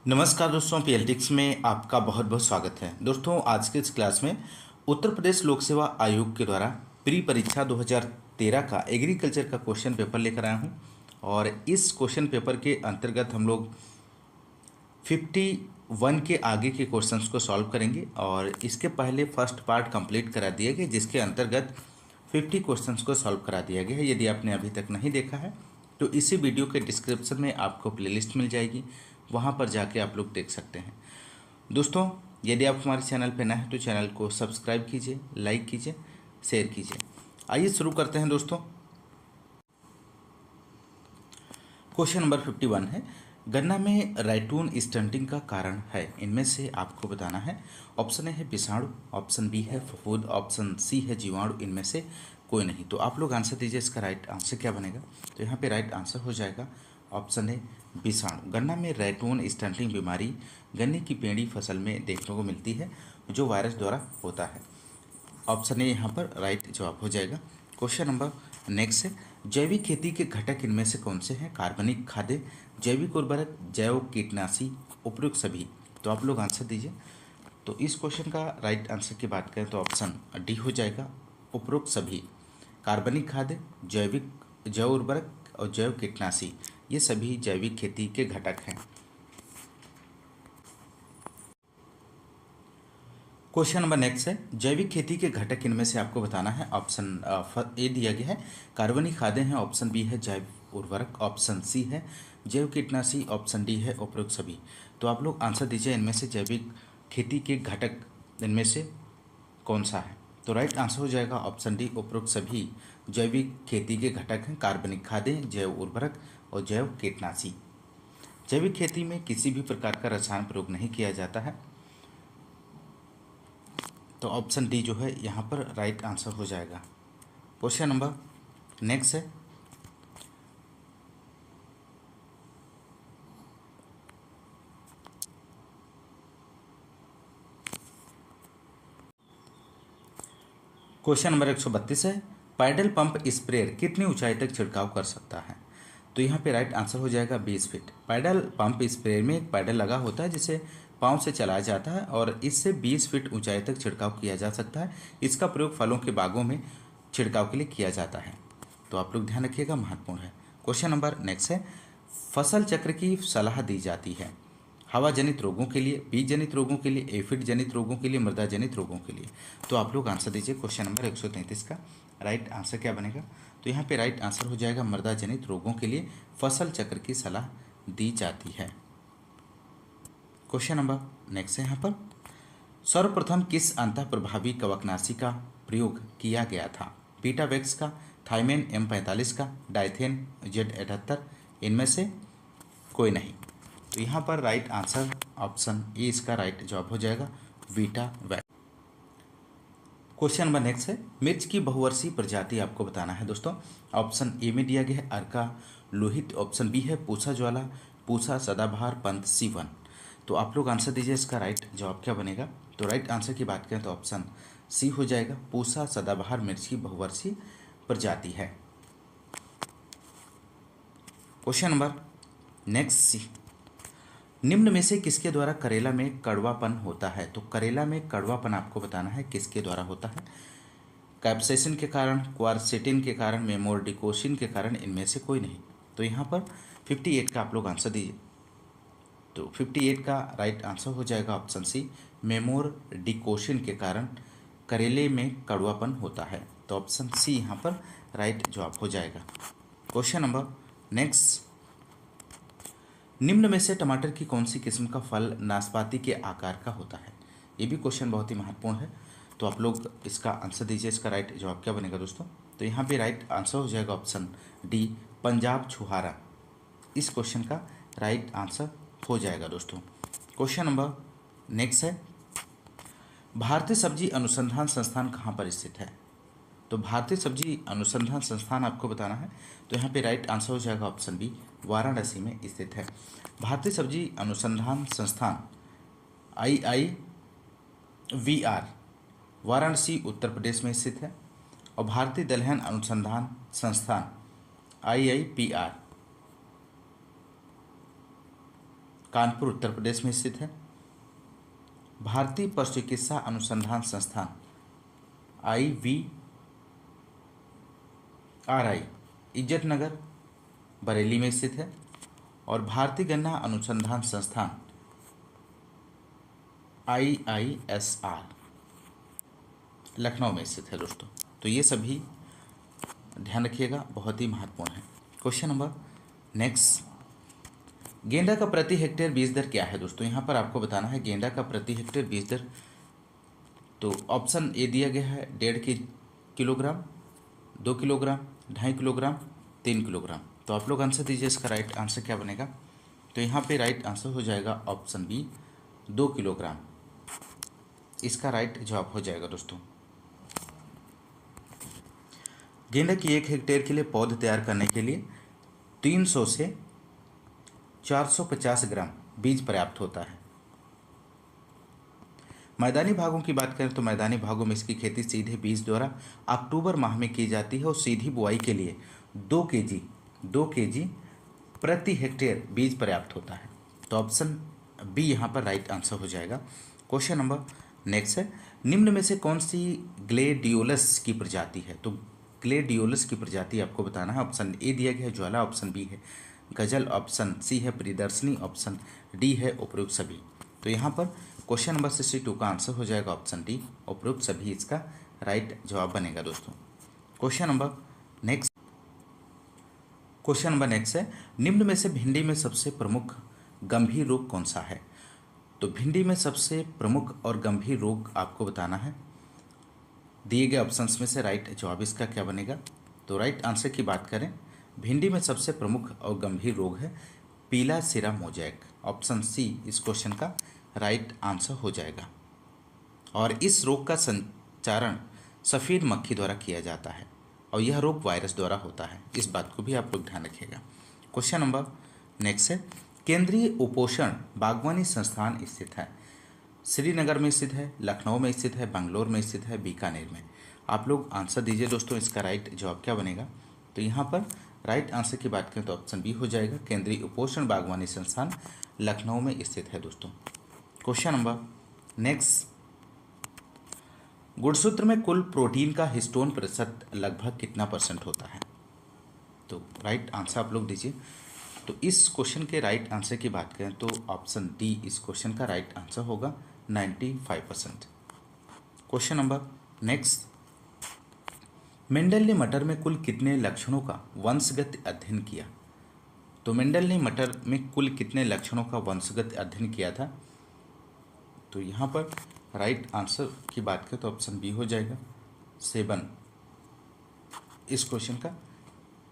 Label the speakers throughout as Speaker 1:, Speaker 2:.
Speaker 1: नमस्कार दोस्तों, पीएलटिक्स में आपका बहुत बहुत स्वागत है। दोस्तों, आज के इस क्लास में उत्तर प्रदेश लोक सेवा आयोग के द्वारा प्री परीक्षा 2013 का एग्रीकल्चर का क्वेश्चन पेपर लेकर आया हूं। और इस क्वेश्चन पेपर के अंतर्गत हम लोग 51 के आगे के क्वेश्चंस को सॉल्व करेंगे। और इसके पहले फर्स्ट पार्ट कंप्लीट करा दिया गया, जिसके अंतर्गत 50 क्वेश्चंस को सॉल्व करा दिया गया है। यदि आपने अभी तक नहीं देखा है तो इसी वीडियो के डिस्क्रिप्शन में आपको प्लेलिस्ट मिल जाएगी, वहाँ पर जाके आप लोग देख सकते हैं। दोस्तों, यदि आप हमारे चैनल पर नए हैं तो चैनल को सब्सक्राइब कीजिए, लाइक कीजिए, शेयर कीजिए। आइए शुरू करते हैं दोस्तों। क्वेश्चन नंबर 51 है, गन्ना में राइटून स्टंटिंग का कारण है, इनमें से आपको बताना है। ऑप्शन ए है विषाणु, ऑप्शन बी है फफूंद, ऑप्शन सी है जीवाणु, इनमें से कोई नहीं। तो आप लोग आंसर दीजिए, इसका राइट आंसर क्या बनेगा। तो यहाँ पे राइट आंसर हो जाएगा ऑप्शन ए विषाणु। गन्ना में राइटून स्टंटिंग बीमारी गन्ने की पेड़ी फसल में देखने को मिलती है, जो वायरस द्वारा होता है। ऑप्शन ए यहाँ पर राइट जवाब हो जाएगा। क्वेश्चन नंबर नेक्स्ट है, जैविक खेती के घटक इनमें से कौन से हैं। कार्बनिक खाद्य, जैविक उर्वरक, जैव कीटनाशी, उपयुक्त सभी। तो आप लोग आंसर दीजिए। तो इस क्वेश्चन का राइट आंसर की बात करें तो ऑप्शन डी हो जाएगा, उपयुक्त सभी। कार्बनिक खाद्य, जैव उर्वरक और जैव कीटनाशी, ये सभी जैविक खेती के घटक हैं। क्वेश्चन नंबर नेक्स्ट है, जैविक खेती के घटक इनमें से आपको बताना है। ऑप्शन ए दिया गया है कार्बनिक खाद्य हैं, ऑप्शन बी है जैव उर्वरक, ऑप्शन सी है जैव कीटनाशी, ऑप्शन डी है उपयुक्त सभी। तो आप लोग आंसर दीजिए, इनमें से जैविक खेती के घटक इनमें से कौन सा है। तो राइट आंसर हो जाएगा ऑप्शन डी, उपयुक्त सभी जैविक खेती के घटक हैं कार्बनिक खाद्य, जैव उर्वरक और जैव कीटनाशी। जैविक खेती में किसी भी प्रकार का रसायन प्रयोग नहीं किया जाता है, तो ऑप्शन डी जो है यहाँ पर राइट आंसर हो जाएगा। क्वेश्चन नंबर नेक्स्ट है, क्वेश्चन नंबर 132 है, पैडल पंप स्प्रेयर कितनी ऊंचाई तक छिड़काव कर सकता है। तो यहाँ पे राइट आंसर हो जाएगा 20 फीट। पैडल पंप स्प्रेयर में एक पैडल लगा होता है जिसे पाँव से चलाया जाता है और इससे 20 फीट ऊंचाई तक छिड़काव किया जा सकता है। इसका प्रयोग फलों के बागों में छिड़काव के लिए किया जाता है। तो आप लोग ध्यान रखिएगा, महत्वपूर्ण है। क्वेश्चन नंबर नेक्स्ट है, फसल चक्र की सलाह दी जाती है हवा जनित रोगों के लिए, बीज जनित रोगों के लिए, एफिड जनित रोगों के लिए, मृदा जनित रोगों के लिए। तो आप लोग आंसर दीजिए। क्वेश्चन नंबर 133 का राइट आंसर क्या बनेगा। तो यहाँ पे राइट आंसर हो जाएगा मृदा जनित रोगों के लिए फसल चक्र की सलाह दी जाती है। क्वेश्चन नंबर नेक्स्ट है, यहाँ पर सर्वप्रथम किस अंतः प्रभावी कवकनाशी का प्रयोग किया गया था। बीटावैक्स का, थाइमेन M45 का, डाइथेन Z78, इनमें से कोई नहीं। तो यहाँ पर राइट आंसर ऑप्शन ए इसका राइट जवाब हो जाएगा, बीटावैक्स। क्वेश्चन नंबर नेक्स्ट है, मिर्च की बहुवर्षीय प्रजाति आपको बताना है दोस्तों। ऑप्शन ए में दिया गया है अर्का लोहित, ऑप्शन बी है पूसा ज्वाला, पूसा सदाबहार, पंत, सीवन। तो आप लोग आंसर दीजिए, इसका राइट जवाब क्या बनेगा। तो राइट आंसर की बात करें तो ऑप्शन सी हो जाएगा, पूसा सदाबहार मिर्च की बहुवर्षीय प्रजाति है। क्वेश्चन नंबर नेक्स्ट सी, निम्न में से किसके द्वारा करेला में कड़वापन होता है। तो करेला में कड़वापन आपको बताना है किसके द्वारा होता है। कैप्सेसिन के कारण, क्वारसेटिन के कारण, मेमोरडिकोसिन के कारण, इनमें से कोई नहीं। तो यहाँ पर 58 का आप लोग आंसर दीजिए। तो 58 का राइट आंसर हो जाएगा ऑप्शन सी, मेमोरडिकोसिन के कारण करेले में कड़वापन होता है। तो ऑप्शन सी यहाँ पर राइट जवाब हो जाएगा। क्वेश्चन नंबर नेक्स्ट, निम्न में से टमाटर की कौन सी किस्म का फल नाशपाती के आकार का होता है। ये भी क्वेश्चन बहुत ही महत्वपूर्ण है। तो आप लोग इसका आंसर दीजिए, इसका राइट जवाब क्या बनेगा दोस्तों। तो यहाँ पे राइट आंसर हो जाएगा ऑप्शन डी, पंजाब छुहारा। इस क्वेश्चन का राइट आंसर हो जाएगा दोस्तों। क्वेश्चन नंबर नेक्स्ट है, भारतीय सब्जी अनुसंधान संस्थान कहाँ पर स्थित है। तो भारतीय सब्जी अनुसंधान संस्थान आपको बताना है। तो यहाँ पे राइट आंसर हो जाएगा ऑप्शन बी, वाराणसी में स्थित है। भारतीय सब्जी अनुसंधान संस्थान IIVR वाराणसी उत्तर प्रदेश में स्थित है। और भारतीय दलहन अनुसंधान संस्थान IIPR कानपुर उत्तर प्रदेश में स्थित है। भारतीय पशु चिकित्सा अनुसंधान संस्थान IVRI इज्जतनगर बरेली में स्थित है। और भारतीय गन्ना अनुसंधान संस्थान IISR लखनऊ में स्थित है दोस्तों। तो ये सभी ध्यान रखिएगा, बहुत ही महत्वपूर्ण है। क्वेश्चन नंबर नेक्स्ट, गेंदा का प्रति हेक्टेयर बीज दर क्या है दोस्तों? यहाँ पर आपको बताना है गेंदा का प्रति हेक्टेयर बीज दर। तो ऑप्शन ए दिया गया है 1.5 किलोग्राम, 2 किलोग्राम, 2.5 किलोग्राम, 3 किलोग्राम। तो आप लोग आंसर दीजिए, इसका राइट आंसर क्या बनेगा? तो यहाँ पे राइट आंसर हो जाएगा ऑप्शन बी 2 किलोग्राम, इसका राइट जवाब हो जाएगा दोस्तों। गेंदा की 1 हेक्टेयर के लिए पौध तैयार करने के लिए 300 से 450 ग्राम बीज पर्याप्त होता है। मैदानी भागों की बात करें तो मैदानी भागों में इसकी खेती सीधे बीज द्वारा अक्टूबर माह में की जाती है और सीधी बुआई के लिए 2 केजी प्रति हेक्टेयर बीज पर्याप्त होता है। तो ऑप्शन बी यहाँ पर राइट आंसर हो जाएगा। क्वेश्चन नंबर नेक्स्ट है, निम्न में से कौन सी ग्लेडियोलस की प्रजाति है? तो ग्लेडियोलस की प्रजाति आपको बताना है। ऑप्शन ए दिया गया है ज्वाला, ऑप्शन बी है गजल, ऑप्शन सी है प्रियदर्शनी, ऑप्शन डी है उपरोक्त सभी। तो यहाँ पर क्वेश्चन नंबर 62 का आंसर हो जाएगा ऑप्शन डी उपरोक्त सभी, इसका राइट जवाब बनेगा दोस्तों। क्वेश्चन नंबर नेक्स्ट है, निम्न में से भिंडी में सबसे प्रमुख गंभीर रोग कौन सा है? तो भिंडी में सबसे प्रमुख और गंभीर रोग आपको बताना है। दिए गए ऑप्शंस में से राइट जवाब इसका क्या बनेगा? तो राइट आंसर की बात करें, भिंडी में सबसे प्रमुख और गंभीर रोग है पीला सिरा मोजैक। ऑप्शन सी इस क्वेश्चन का राइट आंसर हो जाएगा। और इस रोग का संचारण सफ़ेद मक्खी द्वारा किया जाता है और यह रोग वायरस द्वारा होता है, इस बात को भी आप लोग ध्यान रखिएगा। क्वेश्चन नंबर नेक्स्ट है, केंद्रीय उपोषण बागवानी संस्थान स्थित है? श्रीनगर में स्थित है, लखनऊ में स्थित है, बंगलोर में स्थित है, बीकानेर में? आप लोग आंसर दीजिए दोस्तों, इसका राइट जवाब क्या बनेगा? तो यहाँ पर राइट आंसर की बात करें तो ऑप्शन बी हो जाएगा, केंद्रीय उपोषण बागवानी संस्थान लखनऊ में स्थित है दोस्तों। क्वेश्चन नंबर नेक्स्ट, गुणसूत्र में कुल प्रोटीन का हिस्टोन प्रतिशत लगभग कितना परसेंट होता है? तो राइट आंसर आप लोग दीजिए। तो इस क्वेश्चन के राइट आंसर की बात करें तो ऑप्शन डी इस क्वेश्चन का राइट आंसर होगा 95%। क्वेश्चन नंबर नेक्स्ट, मेंडल ने मटर में कुल कितने लक्षणों का वंशगत अध्ययन किया? तो मेंडल ने मटर में कुल कितने लक्षणों का वंशगत अध्ययन किया था? तो यहाँ पर राइट आंसर की बात करें तो ऑप्शन बी हो जाएगा 7, इस क्वेश्चन का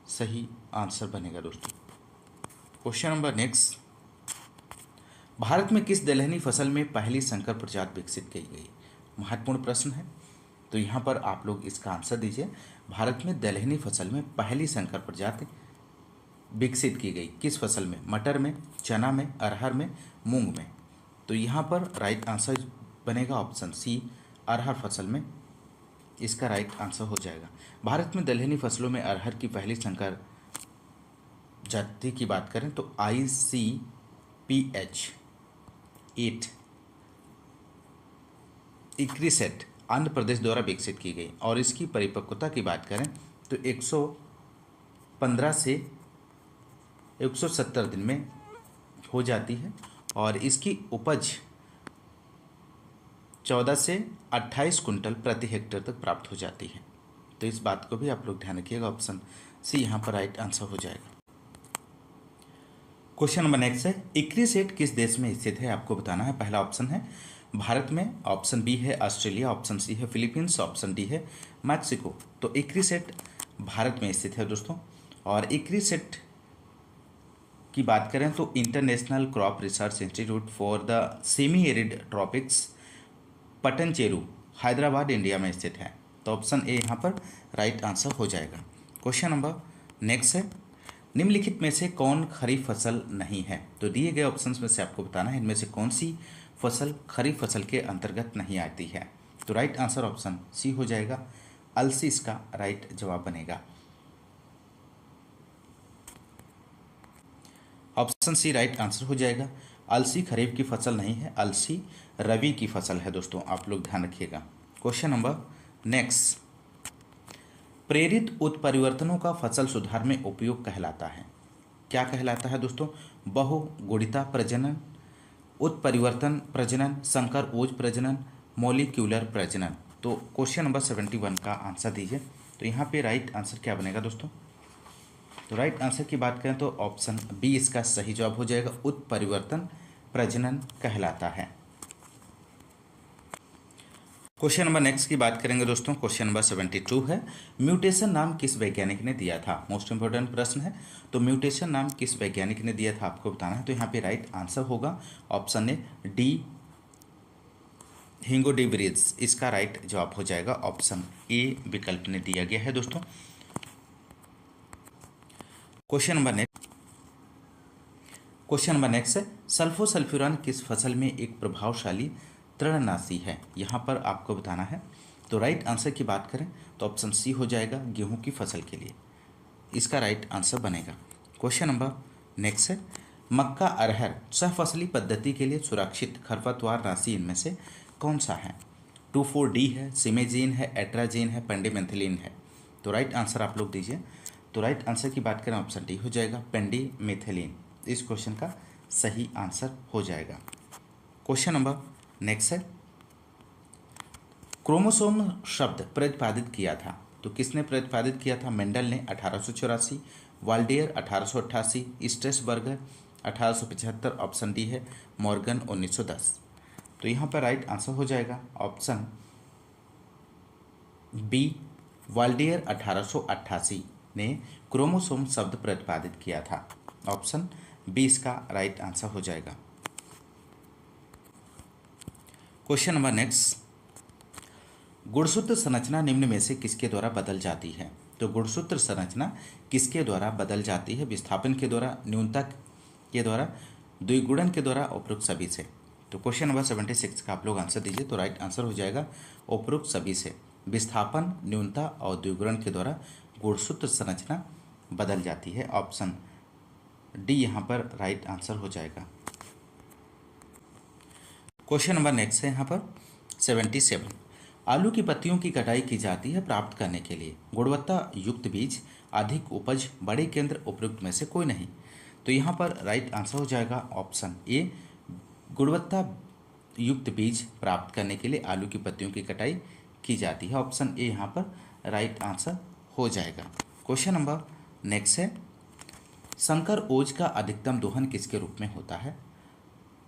Speaker 1: सही आंसर बनेगा दोस्तों। क्वेश्चन नंबर नेक्स्ट, भारत में किस दलहनी फसल में पहली संकर प्रजाति विकसित की गई? महत्वपूर्ण प्रश्न है, तो यहाँ पर आप लोग इसका आंसर दीजिए। भारत में दलहनी फसल में पहली संकर प्रजाति विकसित की गई किस फसल में? मटर में, चना में, अरहर में, मूंग में? तो यहाँ पर राइट आंसर बनेगा ऑप्शन सी अरहर फसल में, इसका राइट आंसर हो जाएगा। भारत में दलहनी फसलों में अरहर की पहली संकर जाति की बात करें तो ICPH 8 इक्रीसेट आंध्र प्रदेश द्वारा विकसित की गई और इसकी परिपक्वता की बात करें तो 115 से 170 दिन में हो जाती है और इसकी उपज 14 से 28 कुंटल प्रति हेक्टेयर तक प्राप्त हो जाती है। तो इस बात को भी आप लोग ध्यान रखिएगा, ऑप्शन सी यहाँ पर राइट आंसर हो जाएगा। क्वेश्चन नंबर नेक्स्ट है, इक्रीसेट किस देश में स्थित है? आपको बताना है। पहला ऑप्शन है भारत में, ऑप्शन बी है ऑस्ट्रेलिया, ऑप्शन सी है फिलीपींस, ऑप्शन डी है मैक्सिको। तो इक्रीसेट भारत में स्थित है दोस्तों। और इक्रीसेट की बात करें तो international crop research institute for the semi arid tropics Patancheru Hyderabad India में स्थित है। तो ऑप्शन ए यहाँ पर राइट आंसर हो जाएगा। क्वेश्चन नंबर नेक्स्ट है, निम्नलिखित में से कौन खरीफ फसल नहीं है? तो दिए गए ऑप्शंस में से आपको बताना है इनमें से कौन सी फसल खरीफ फसल के अंतर्गत नहीं आती है। तो राइट आंसर ऑप्शन सी हो जाएगा, अलसी इसका राइट जवाब बनेगा। ऑप्शन सी राइट आंसर हो जाएगा। अलसी खरीफ की फसल नहीं है, अलसी रबी की फसल है दोस्तों, आप लोग ध्यान रखिएगा। क्वेश्चन नंबर नेक्स्ट, प्रेरित उत्परिवर्तनों का फसल सुधार में उपयोग कहलाता है, क्या कहलाता है दोस्तों? बहुगुणिता प्रजनन, उत्परिवर्तन प्रजनन, संकर ओज प्रजनन, मॉलिक्यूलर प्रजनन। तो क्वेश्चन नंबर 71 का आंसर दीजिए। तो यहाँ पे राइट आंसर क्या बनेगा दोस्तों? तो राइट आंसर की बात करें तो ऑप्शन बी इसका सही जवाब हो जाएगा, उत्परिवर्तन प्रजनन कहलाता है। क्वेश्चन नंबर नेक्स्ट की बात करेंगे दोस्तों। क्वेश्चन नंबर 72 है, म्यूटेशन नाम किस वैज्ञानिक ने दिया था? मोस्ट इंपोर्टेंट प्रश्न है। तो म्यूटेशन नाम किस वैज्ञानिक ने दिया था आपको बताना है। तो यहाँ पे राइट आंसर होगा ऑप्शन ए डी, हिंगो डी ब्रिज, इसका राइट जवाब हो जाएगा ऑप्शन ए विकल्प ने दिया गया है दोस्तों। क्वेश्चन नंबर नेक्स्ट है, सल्फोसल्फ्यूरान किस फसल में एक प्रभावशाली तृणनाशी है? यहाँ पर आपको बताना है। तो राइट आंसर की बात करें तो ऑप्शन सी हो जाएगा, गेहूं की फसल के लिए, इसका राइट आंसर बनेगा। क्वेश्चन नंबर नेक्स्ट है, मक्का अरहर सहफसली पद्धति के लिए सुरक्षित खरपतवार नाशी इनमें से कौन सा है? 2,4-D है, सिमेजीन है, एट्राजीन है, पेंडिमेथिलिन है। तो राइट आंसर आप लोग दीजिए। तो राइट आंसर की बात करें ऑप्शन डी हो जाएगा, पेंडिमेथिलिन, इस क्वेश्चन का सही आंसर हो जाएगा। क्वेश्चन नंबर नेक्स्ट है, क्रोमोसोम शब्द प्रतिपादित किया था, तो किसने प्रतिपादित किया था? मेंडल ने 1884, वाल्डेयर 1888, स्ट्रेसबर्गर 1875, ऑप्शन डी है मॉर्गन 1910। तो यहाँ पर राइट आंसर हो जाएगा ऑप्शन बी, वाल्डेयर 1888 ने क्रोमोसोम शब्द प्रतिपादित किया था, ऑप्शन बी इसका राइट आंसर हो जाएगा। क्वेश्चन नंबर नेक्स्ट, गुणसूत्र संरचना निम्न में से किसके द्वारा बदल जाती है? तो गुणसूत्र संरचना किसके द्वारा बदल जाती है? विस्थापन के द्वारा, न्यूनता के द्वारा, द्विगुणन के द्वारा, उपरोक्त सभी से। तो क्वेश्चन नंबर 76 का आप लोग आंसर दीजिए। तो राइट आंसर हो जाएगा उपरोक्त सभी से, विस्थापन, न्यूनता और द्विगुणन के द्वारा गुणसूत्र संरचना बदल जाती है, ऑप्शन डी यहाँ पर राइट आंसर हो जाएगा। क्वेश्चन नंबर नेक्स्ट है यहाँ पर 77, आलू की पत्तियों की कटाई की जाती है प्राप्त करने के लिए गुणवत्ता युक्त बीज, अधिक उपज, बड़े केंद्र, उपयुक्त में से कोई नहीं। तो यहाँ पर राइट आंसर हो जाएगा ऑप्शन ए, गुणवत्ता युक्त बीज प्राप्त करने के लिए आलू की पत्तियों की कटाई की जाती है, ऑप्शन ए यहाँ पर राइट आंसर हो जाएगा। क्वेश्चन नंबर नेक्स्ट है, संकर ओज का अधिकतम दोहन किसके रूप में होता है?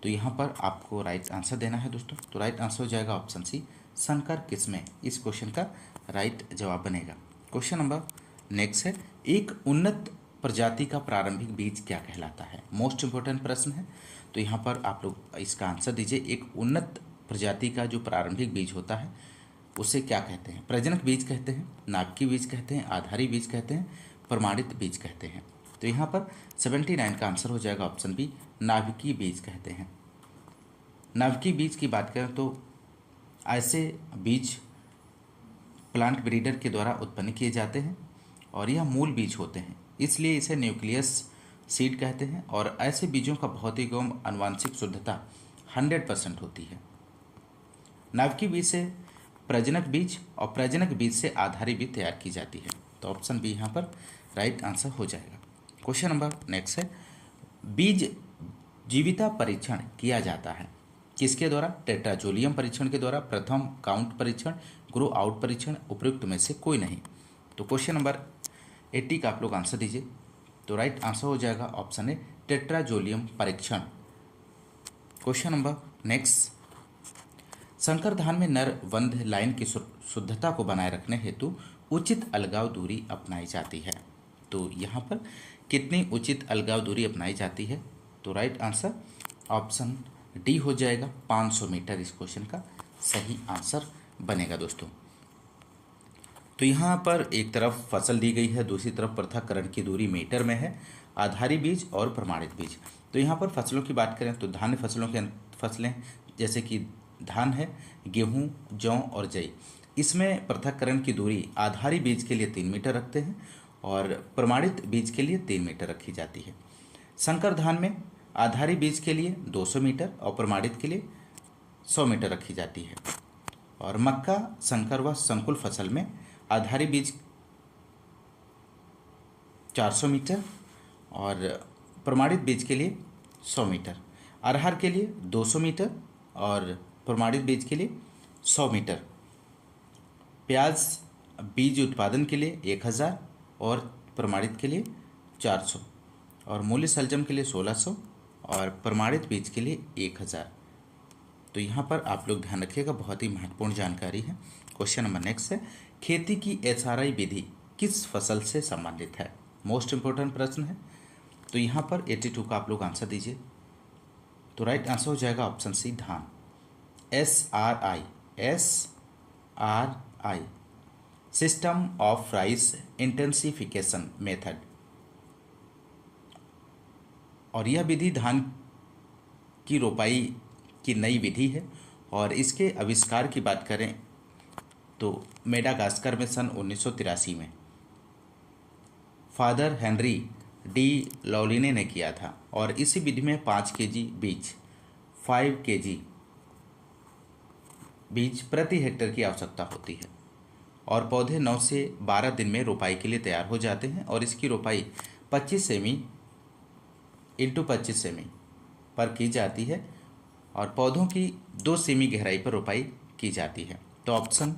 Speaker 1: तो यहाँ पर आपको राइट आंसर देना है दोस्तों। तो राइट आंसर हो जाएगा ऑप्शन सी, संकर किस्में, इस क्वेश्चन का राइट जवाब बनेगा। क्वेश्चन नंबर नेक्स्ट है, एक उन्नत प्रजाति का प्रारंभिक बीज क्या कहलाता है? मोस्ट इंपोर्टेंट प्रश्न है। तो यहाँ पर आप लोग इसका आंसर दीजिए। एक उन्नत प्रजाति का जो प्रारंभिक बीज होता है उसे क्या कहते हैं? प्रजनक बीज कहते हैं, नाभिकीय बीज कहते हैं, आधारी बीज कहते हैं, प्रमाणित बीज कहते हैं। तो यहाँ पर 79 का आंसर हो जाएगा ऑप्शन बी, नाभिकीय बीज कहते हैं। नाभिकीय बीज की बात करें तो ऐसे बीज प्लांट ब्रीडर के द्वारा उत्पन्न किए जाते हैं और यह मूल बीज होते हैं, इसलिए इसे न्यूक्लियस सीड कहते हैं। और ऐसे बीजों का भौतिक एवं आनुवांशिक शुद्धता 100% होती है। नाभिकीय बीज से प्रजनक बीज और प्रजनक बीज से आधारी बीज तैयार की जाती है। तो ऑप्शन बी यहाँ पर राइट आंसर हो जाएगा। क्वेश्चन नंबर नेक्स्ट है, बीज जीविता परीक्षण किया जाता है किसके द्वारा? टेट्राजोलियम परीक्षण के द्वारा, प्रथम काउंट परीक्षण, ग्रो आउट परीक्षण, उपयुक्त में से कोई नहीं। तो क्वेश्चन नंबर 80 का आप लोग आंसर दीजिए। तो राइट आंसर हो जाएगा ऑप्शन ए, टेट्राजोलियम परीक्षण। क्वेश्चन नंबर नेक्स्ट, संकर धान में नर वंध लाइन की शुद्धता को बनाए रखने हेतु उचित अलगाव दूरी अपनाई जाती है। तो यहाँ पर कितनी उचित अलगाव दूरी अपनाई जाती है? तो राइट आंसर ऑप्शन डी हो जाएगा, 500 मीटर, इस क्वेश्चन का सही आंसर बनेगा दोस्तों। तो यहाँ पर एक तरफ फसल दी गई है, दूसरी तरफ पृथक्करण की दूरी मीटर में है, आधारी बीज और प्रमाणित बीज। तो यहाँ पर फसलों की बात करें तो धान्य फसलों के फसलें जैसे कि धान है, गेहूँ, जौ और जई, इसमें पृथक्करण की दूरी आधारी बीज के लिए 3 मीटर रखते हैं और प्रमाणित बीज के लिए 3 मीटर रखी जाती है। संकर धान में आधारी बीज के लिए 200 मीटर और प्रमाणित के लिए 100 मीटर रखी जाती है। और मक्का, संकर व संकुल फसल में आधारी बीज 400 मीटर और प्रमाणित बीज के लिए 100 मीटर। अरहर के लिए 200 मीटर और प्रमाणित बीज के लिए 100 मीटर। प्याज बीज उत्पादन के लिए 1000 और प्रमाणित के लिए 400 और मूल्य शलजम के लिए 1600 और प्रमाणित बीज के लिए 1000। तो यहाँ पर आप लोग ध्यान रखिएगा, बहुत ही महत्वपूर्ण जानकारी है। क्वेश्चन नंबर नेक्स्ट है, खेती की एसआरआई विधि किस फसल से संबंधित है? मोस्ट इंपॉर्टेंट प्रश्न है। तो यहाँ पर 82 का आप लोग आंसर दीजिए। तो राइट आंसर हो जाएगा ऑप्शन सी, धान। SRI system of rice intensification method, और यह विधि धान की रोपाई की नई विधि है और इसके आविष्कार की बात करें तो मेडागास्कर में सन 1983 में फादर हेनरी डी लॉलिने ने किया था। और इसी विधि में 5 केजी बीज 5 केजी बीज प्रति हेक्टेयर की आवश्यकता होती है और पौधे 9 से 12 दिन में रोपाई के लिए तैयार हो जाते हैं और इसकी रोपाई 25 सेमी इंटू 25 सेमी पर की जाती है और पौधों की 2 सेमी गहराई पर रोपाई की जाती है। तो ऑप्शन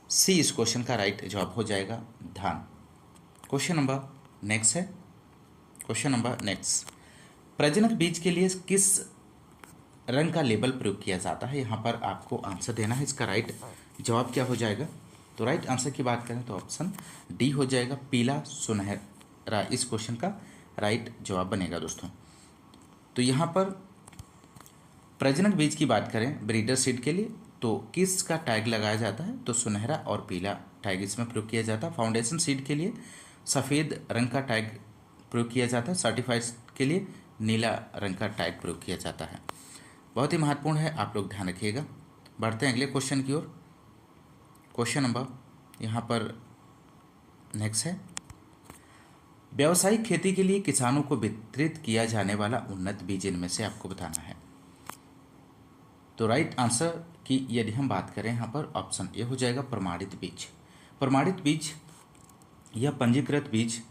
Speaker 1: सी इस क्वेश्चन का राइट जवाब हो जाएगा, धान। क्वेश्चन नंबर नेक्स्ट है। क्वेश्चन नंबर नेक्स्ट, प्रजनक बीज के लिए किस रंग का लेबल प्रयोग किया जाता है? यहाँ पर आपको आंसर देना है, इसका राइट जवाब क्या हो जाएगा? तो राइट आंसर की बात करें तो ऑप्शन डी हो जाएगा, पीला सुनहरा इस क्वेश्चन का राइट जवाब बनेगा दोस्तों। तो यहाँ पर प्रजनक बीज की बात करें ब्रीडर सीड के लिए तो किस का टैग लगाया जाता है? तो सुनहरा और पीला टैग इसमें प्रयोग किया जाता है। फाउंडेशन सीड के लिए सफ़ेद रंग का टैग प्रयोग किया जाता है। सर्टिफाइड के लिए नीला रंग का टैग प्रयोग किया जाता है। बहुत ही महत्वपूर्ण है, आप लोग ध्यान रखिएगा। बढ़ते हैं अगले क्वेश्चन की ओर। क्वेश्चन नंबर यहाँ पर नेक्स्ट है, व्यावसायिक खेती के लिए किसानों को वितरित किया जाने वाला उन्नत बीज इनमें से आपको बताना है। तो राइट आंसर की यदि हम बात करें यहाँ पर ऑप्शन ए हो जाएगा, प्रमाणित बीज। प्रमाणित बीज यह पंजीकृत बीज,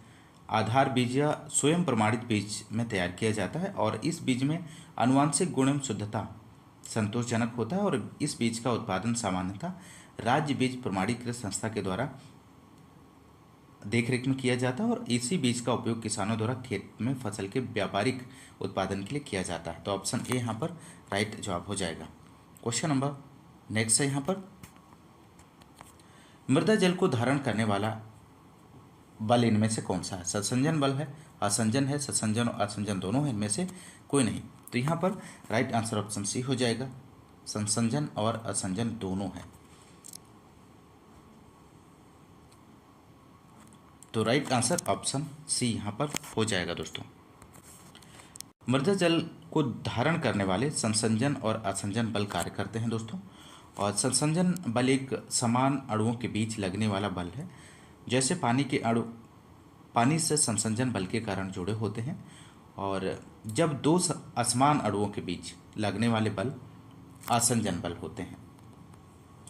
Speaker 1: आधार बीज या स्वयं प्रमाणित बीज में तैयार किया जाता है और इस बीज में आनुवांशिक गुण एवं शुद्धता संतोषजनक होता है और इस बीज का उत्पादन सामान्यतः राज्य बीज प्रमाणीकृत संस्था के द्वारा देखरेख में किया जाता है और इसी बीज का उपयोग किसानों द्वारा खेत में फसल के व्यापारिक उत्पादन के लिए किया जाता है। तो ऑप्शन ए यहाँ पर राइट जवाब हो जाएगा। क्वेश्चन नंबर नेक्स्ट है, यहाँ पर मृदा जल को धारण करने वाला बल इनमें से कौन सा है? सत्संजन बल है, असंजन है, सत्संजन और असंजन दोनों है, इनमें से कोई नहीं। तो यहाँ पर राइट आंसर ऑप्शन सी हो जाएगा, संसंजन और असंजन दोनों है। तो राइट आंसर ऑप्शन सी यहाँ पर हो जाएगा दोस्तों। मृदा जल को धारण करने वाले संसंजन और असंजन बल कार्य करते हैं दोस्तों। और संसंजन बल एक समान अणुओं के बीच लगने वाला बल है। जैसे पानी के अणु पानी से संसंजन बल के कारण जुड़े होते हैं और जब दो असमान अणुओं के बीच लगने वाले बल आसंजन बल होते हैं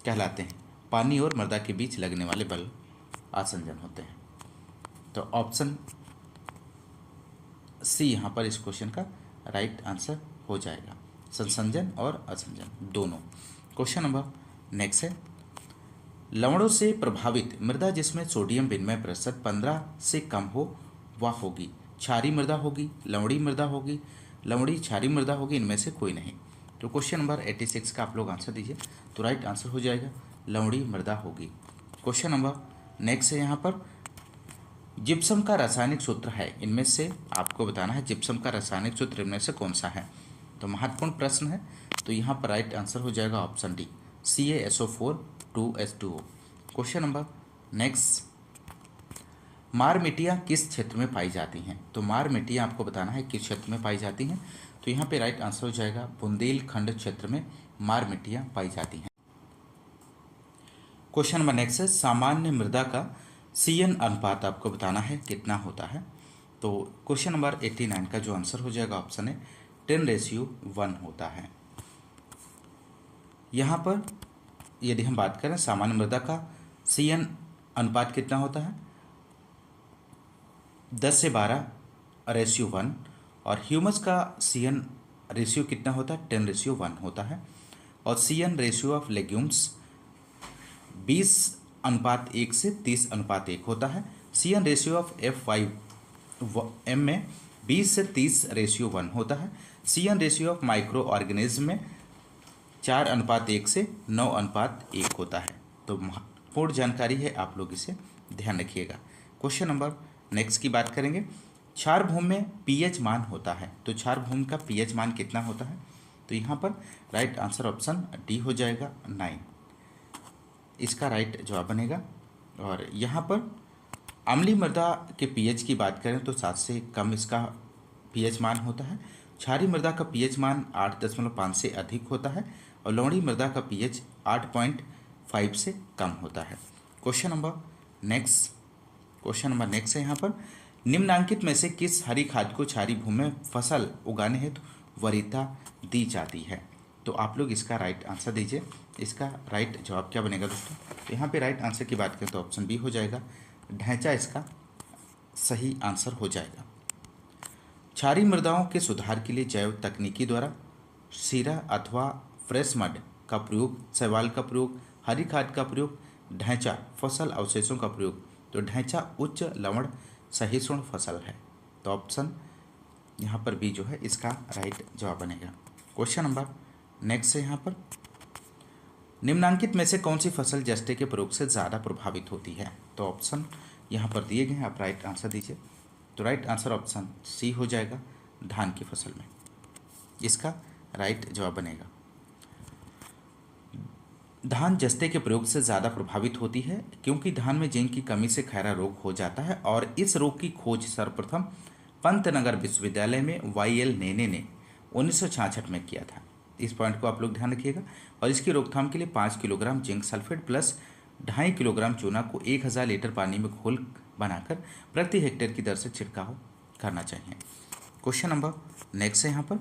Speaker 1: कहलाते हैं। पानी और मृदा के बीच लगने वाले बल आसंजन होते हैं। तो ऑप्शन सी यहाँ पर इस क्वेश्चन का राइट आंसर हो जाएगा, संसंजन और असंजन दोनों। क्वेश्चन नंबर नेक्स्ट है, लवणों से प्रभावित मृदा जिसमें सोडियम विनिमय प्रतिशत 15 से कम हो वह होगी। क्षारीय मृदा होगी, लवणी मृदा होगी, लवणी क्षारीय मृदा होगी, इनमें से कोई नहीं। तो क्वेश्चन नंबर 86 का आप लोग आंसर दीजिए। तो राइट आंसर हो जाएगा लवणी मृदा होगी। क्वेश्चन नंबर नेक्स्ट है, यहाँ पर जिप्सम का रासायनिक सूत्र है, इनमें से आपको बताना है जिप्सम का रासायनिक सूत्र इनमें से कौन सा है। तो महत्वपूर्ण प्रश्न है। तो यहाँ पर राइट आंसर हो जाएगा option D, CaSO4 2H2O। Question number next, मार मिट्टियाँ किस क्षेत्र में पाई जाती हैं? तो मार मिट्टियाँ आपको बताना है किस क्षेत्र में पाई जाती हैं। तो यहाँ पे राइट आंसर हो जाएगा बुंदेलखंड क्षेत्र में मार मिट्टियाँ पाई जाती हैं। क्वेश्चन नंबर नेक्स्ट है, सामान्य मृदा का CN अनुपात आपको बताना है कितना होता है। तो क्वेश्चन नंबर 89 का जो आंसर हो जाएगा ऑप्शन है 10:1 होता है। यहाँ पर यदि हम बात करें सामान्य मृदा का CN अनुपात कितना होता है 10:12:1 और ह्यूमस का CN रेशियो कितना होता है 10:1 होता है। और CN रेशियो ऑफ लेग्यूम्स 20:1 से 30:1 होता है। CN रेशियो ऑफ F5M में 20 से 30:1 होता है। CN ratio of micro organism में 4:1 से 9:1 होता है। तो महत्वपूर्ण जानकारी है, आप लोग इसे ध्यान रखिएगा। क्वेश्चन नंबर नेक्स्ट की बात करेंगे। क्षारभूमि में पीएच मान होता है, तो क्षारभूमि का पीएच मान कितना होता है? तो यहाँ पर राइट आंसर ऑप्शन डी हो जाएगा 9, इसका राइट जवाब बनेगा। और यहाँ पर अम्लीय मृदा के पीएच की बात करें तो 7 से कम इसका पीएच मान होता है। क्षारीय मृदा का पीएच मान 8.5 से अधिक होता है और लवणीय मृदा का पीएच 8.5 से कम होता है। क्वेश्चन नंबर नेक्स्ट है यहाँ पर, निम्नांकित में से किस हरी खाद को क्षारीय भूमि में फसल उगाने हेतु वरीयता दी जाती है? तो आप लोग इसका राइट आंसर दीजिए। इसका राइट जवाब क्या बनेगा दोस्तों? तो यहाँ पे राइट आंसर की बात करें तो ऑप्शन बी हो जाएगा, ढैंचा इसका सही आंसर हो जाएगा। क्षारीय मृदाओं के सुधार के लिए जैव तकनीकी द्वारा सीरा अथवा फ्रेश मड का प्रयोग, शैवाल का प्रयोग, हरी खाद का प्रयोग, ढैंचा फसल अवशेषों का प्रयोग। तो ढैंचा उच्च लवण सहिष्णु फसल है, तो ऑप्शन यहाँ पर बी जो है इसका राइट जवाब बनेगा। क्वेश्चन नंबर नेक्स्ट है यहाँ पर, निम्नांकित में से कौन सी फसल जस्टे के प्रयोग से ज़्यादा प्रभावित होती है? तो ऑप्शन यहाँ पर दिए गए हैं, आप राइट आंसर दीजिए। तो राइट आंसर ऑप्शन सी हो जाएगा, धान की फसल में इसका राइट जवाब बनेगा। धान जस्ते के प्रयोग से ज़्यादा प्रभावित होती है क्योंकि धान में जिंक की कमी से खैरा रोग हो जाता है और इस रोग की खोज सर्वप्रथम पंतनगर विश्वविद्यालय में YL नेने ने 1966 में किया था। इस पॉइंट को आप लोग ध्यान रखिएगा। और इसकी रोकथाम के लिए 5 kilogram zinc sulphate plus 2.5 kilogram चूना को 1000 लीटर पानी में घोल बनाकर प्रति हेक्टेयर की दर से छिड़काव करना चाहिए। क्वेश्चन नंबर नेक्स्ट है यहाँ पर,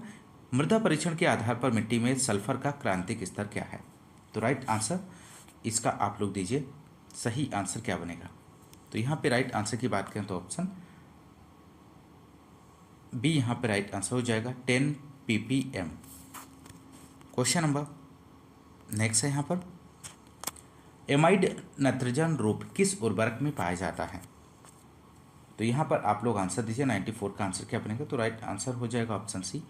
Speaker 1: मृदा परीक्षण के आधार पर मिट्टी में सल्फर का क्रांतिक स्तर क्या है? तो राइट आंसर इसका आप लोग दीजिए, सही आंसर क्या बनेगा? तो यहाँ पे राइट आंसर की बात करें तो ऑप्शन बी यहाँ पे राइट आंसर हो जाएगा 10 ppm। क्वेश्चन नंबर नेक्स्ट है यहाँ पर, एमाइड नाइट्रोजन रूप किस उर्वरक में पाया जाता है? तो यहाँ पर आप लोग आंसर दीजिए, 94 का आंसर क्या बनेगा? तो राइट आंसर हो जाएगा ऑप्शन सी,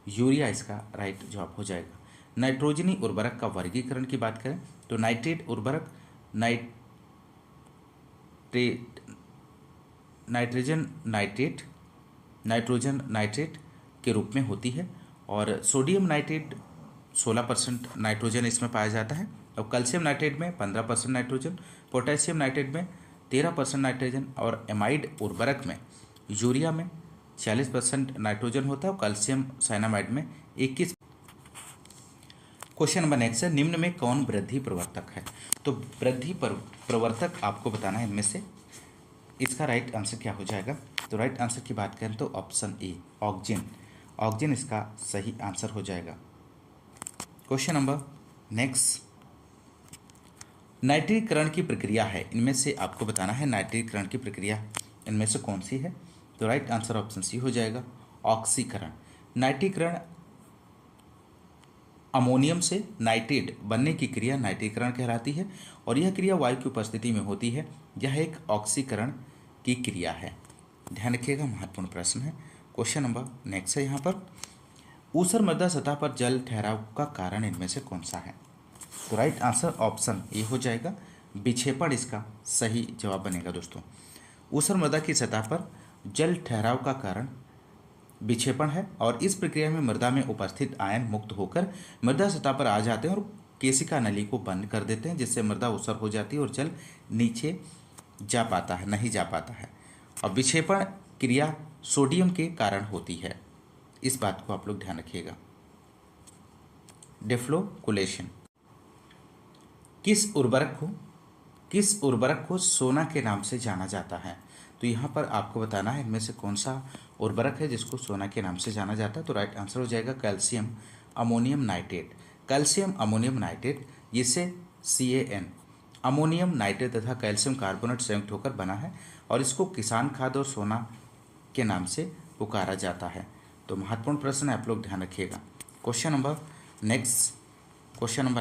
Speaker 1: यूरिया इसका राइट जवाब हो जाएगा। नाइट्रोजनी उर्वरक का वर्गीकरण की बात करें तो नाइट्रेट उर्वरक नाइट्रोजन नाइट्रेट के रूप में होती है और सोडियम नाइट्रेट 16% नाइट्रोजन इसमें पाया जाता है और कैल्शियम नाइट्रेट में 15% नाइट्रोजन, पोटेशियम नाइट्रेट में 13% नाइट्रोजन और एमाइड उर्वरक में यूरिया में 40% नाइट्रोजन होता है और कैल्शियम साइनामाइड में 21। क्वेश्चन नंबर नेक्स्ट है, निम्न में कौन वृद्धि प्रवर्तक है? तो वृद्धि प्रवर्तक आपको बताना है इनमें से, इसका राइट आंसर क्या हो जाएगा? तो राइट आंसर की बात करें तो ऑप्शन ए ऑक्जिन इसका सही आंसर हो जाएगा। क्वेश्चन नंबर नेक्स्ट, नाइट्रीकरण की प्रक्रिया है, इनमें से आपको बताना है नाइट्रीकरण की प्रक्रिया इनमें से कौन सी है? तो राइट आंसर ऑप्शन सी हो जाएगा, ऑक्सीकरण। नाइट्रीकरण अमोनियम से नाइट्रेट बनने की क्रिया नाइट्रीकरण कहलाती है और यह क्रिया वायु की उपस्थिति में होती है। यह एक ऑक्सीकरण की क्रिया है, ध्यान रखिएगा, महत्वपूर्ण प्रश्न है। क्वेश्चन नंबर नेक्स्ट है यहाँ पर, ऊसर मृदा सतह पर जल ठहराव का कारण इनमें से कौन सा है? तो राइट आंसर ऑप्शन ए हो जाएगा, विक्षेपण इसका सही जवाब बनेगा दोस्तों। ऊसर मृदा की सतह पर जल ठहराव का कारण विक्षेपण है और इस प्रक्रिया में मृदा में उपस्थित आयन मुक्त होकर मृदा सतह पर आ जाते हैं और केशिका नली को बंद कर देते हैं, जिससे मृदा ऊसर हो जाती है और जल नीचे नहीं जा पाता है। और विक्षेपण क्रिया सोडियम के कारण होती है, इस बात को आप लोग ध्यान रखिएगा। डेफ्लोकुलेशन, किस उर्वरक को सोना के नाम से जाना जाता है? तो यहाँ पर आपको बताना है इनमें से कौन सा उर्वरक है जिसको सोना के नाम से जाना जाता है। तो राइट आंसर हो जाएगा calcium ammonium nitrate. Calcium ammonium nitrate जिसे CaN अमोनियम नाइट्रेट तथा कैल्शियम कार्बोनेट संयुक्त होकर बना है और इसको किसान खाद और सोना के नाम से पुकारा जाता है। तो महत्वपूर्ण प्रश्न है, आप लोग ध्यान रखिएगा। क्वेश्चन नंबर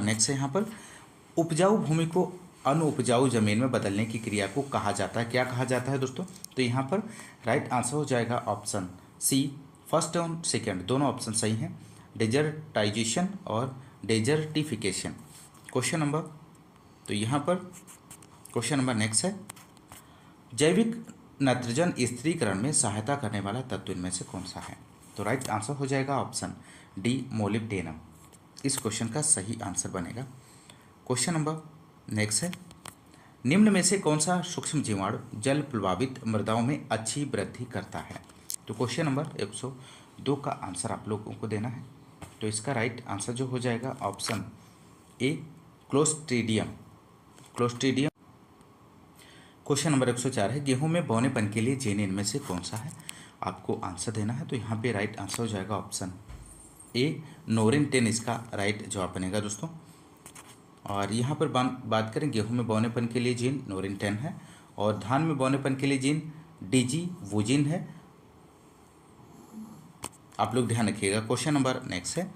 Speaker 1: नेक्स्ट है यहाँ पर, उपजाऊ भूमि को अनुपजाऊ जमीन में बदलने की क्रिया को कहा जाता है, क्या कहा जाता है दोस्तों? तो यहाँ पर राइट आंसर हो जाएगा ऑप्शन सी, फर्स्ट और सेकंड दोनों ऑप्शन सही हैं, डेजर्टाइजेशन और डेजर्टिफिकेशन। क्वेश्चन नंबर, तो यहाँ पर क्वेश्चन नंबर नेक्स्ट है, जैविक नाइट्रोजन स्थिरीकरण में सहायता करने वाला तत्व इनमें से कौन सा है? तो राइट आंसर हो जाएगा ऑप्शन डी, मोलिब्डेनम। इस क्वेश्चन का सही आंसर बनेगा। क्वेश्चन नंबर नेक्स्ट है, निम्न में से कौन सा सूक्ष्म जीवाणु जल प्लावित मृदाओं में अच्छी वृद्धि करता है? तो क्वेश्चन नंबर 102 का आंसर आप लोगों को देना है। तो इसका राइट आंसर जो हो जाएगा option A, clostridium. Question number 104 है, गेहूं में बौनेपन के लिए जीन इनमें से कौन सा है? आपको आंसर देना है। तो यहाँ पे राइट आंसर हो जाएगा ऑप्शन ए, नोरिन 10 इसका राइट जवाब बनेगा दोस्तों। और यहाँ पर बात करें, गेहूं में बौनेपन के लिए जीन नोरिन 10 है और धान में बौनेपन के लिए जीन डीजी वुजिन है। आप लोग ध्यान रखिएगा। क्वेश्चन नंबर नेक्स्ट है,